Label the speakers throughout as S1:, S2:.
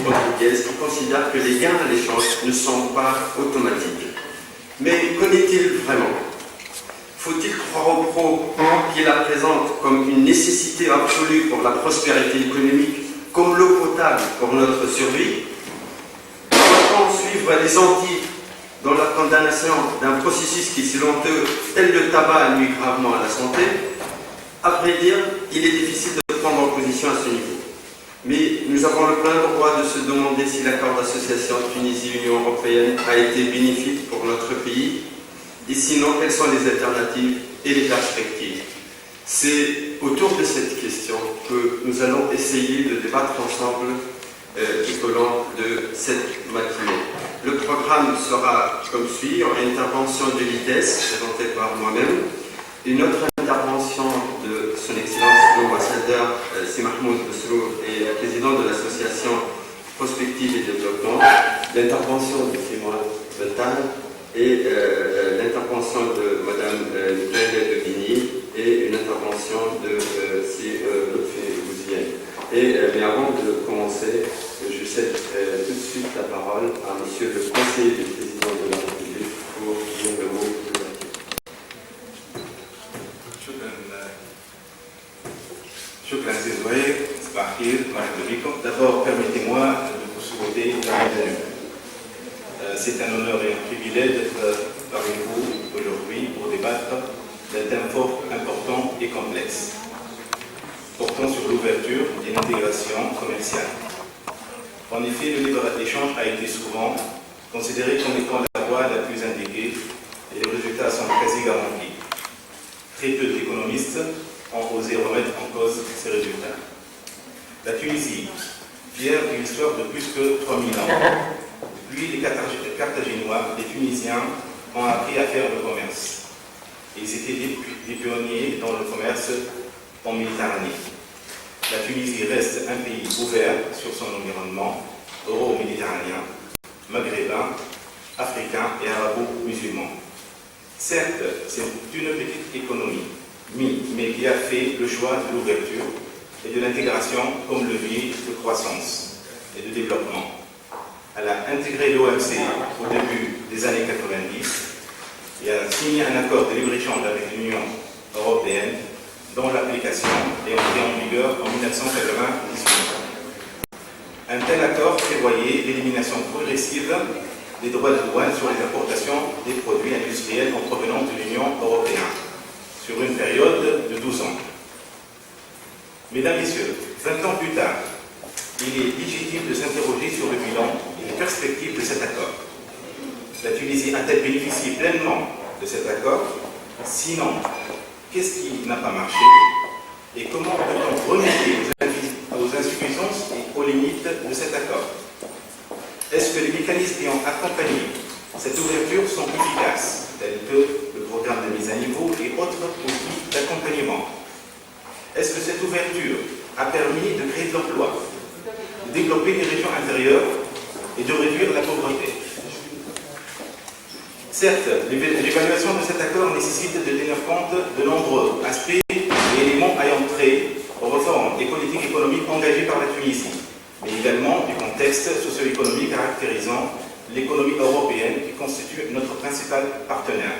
S1: Rodriguez, qui considère que les gains à l'échange ne sont pas automatiques. Mais connaît-il vraiment? Faut-il croire au pro qui la présente comme une nécessité absolue pour la prospérité économique, comme l'eau potable pour notre survie? Doit-on suivre les anti dans la condamnation d'un processus qui, selon eux, tel le tabac, nuit gravement à la santé? À vrai dire, il est difficile de prendre position à ce niveau. Mais nous avons le plein droit de se demander si l'accord d'association Tunisie-Union européenne a été bénéfique pour notre pays, et sinon, quelles sont les alternatives et les perspectives. C'est autour de cette question que nous allons essayer de débattre ensemble tout au long de cette matinée. Le programme sera comme suit: il y aura une intervention de l'ITES présentée par moi-même, une autre intervention de son Excellence l'ambassadeur Si Mahmoud Besrou et président de l'association Prospective et Développement, l'intervention de Simon Bental et l'intervention de Mme Michaela de Guigny et une intervention de Lotfi Bouzienne. Mais avant de commencer, je cède tout de suite la parole à Monsieur le conseiller du président de la République pour dire le mot de la
S2: D'abord, permettez-moi de vous souhaiter la bienvenue. C'est un honneur et un privilège d'être parmi vous aujourd'hui pour débattre d'un thème fort important et complexe, portant sur l'ouverture et l'intégration commerciale. En effet, le libre-échange a été souvent considéré comme étant la voie la plus indiquée et les résultats sont quasi garantis. Très peu d'économistes ont osé remettre en cause ces résultats. La Tunisie, fière d'une histoire de plus que 3000 ans, depuis les Carthaginois, les Tunisiens ont appris à faire le commerce. Ils étaient des pionniers dans le commerce en Méditerranée. La Tunisie reste un pays ouvert sur son environnement euro-méditerranéen, maghrébin, africain et arabo-musulman. Certes, c'est une petite économie, mais qui a fait le choix de l'ouverture et de l'intégration comme levier de croissance et de développement. Elle a intégré l'OMC au début des années 90 et a signé un accord de libre-échange avec l'Union européenne dont l'application est entrée en vigueur en 1998. Un tel accord prévoyait l'élimination progressive des droits de douane sur les importations des produits industriels en provenance de l'Union européenne sur une période de 12 ans. Mesdames, Messieurs, 20 ans plus tard, il est légitime de s'interroger sur le bilan et les perspectives de cet accord. La Tunisie a-t-elle bénéficié pleinement de cet accord? Sinon, qu'est-ce qui n'a pas marché? Et comment peut-on remédier aux insuffisances et aux limites de cet accord? Est-ce que les mécanismes qui ont accompagné cette ouverture sont efficaces, tels que le programme de mise à niveau et autres outils d'accompagnement? Est-ce que cette ouverture a permis de créer de l'emploi, de développer les régions intérieures et de réduire la pauvreté? Certes, l'évaluation de cet accord nécessite de tenir compte de nombreux aspects et éléments ayant trait aux réformes et politiques économiques engagées par la Tunisie, mais également du contexte socio-économique caractérisant l'économie européenne qui constitue notre principal partenaire.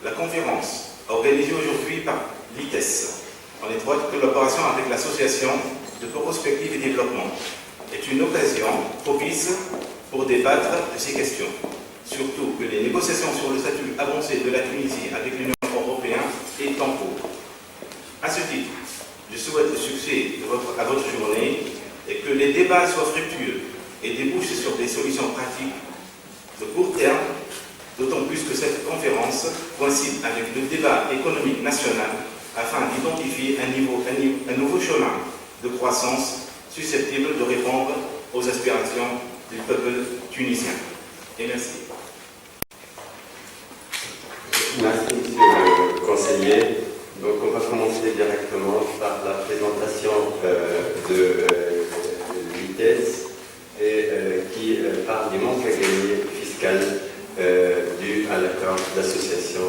S2: La conférence, organisée aujourd'hui par l'ITES, en étroite collaboration avec l'Association de prospective et développement, est une occasion propice pour débattre de ces questions. Surtout que les négociations sur le statut avancé de la Tunisie avec l'Union européenne est en cours. À ce titre, je souhaite le succès à votre journée et que les débats soient fructueux et débouchent sur des solutions pratiques de court terme, d'autant plus que cette conférence coïncide avec le débat économique national afin d'identifier un nouveau chemin de croissance susceptible de répondre aux aspirations du peuple tunisien. Et merci.
S1: Merci, Monsieur le conseiller. Donc, on va commencer directement par la présentation de l'ITES qui parle des manques à gagner fiscales dus à l'accord d'association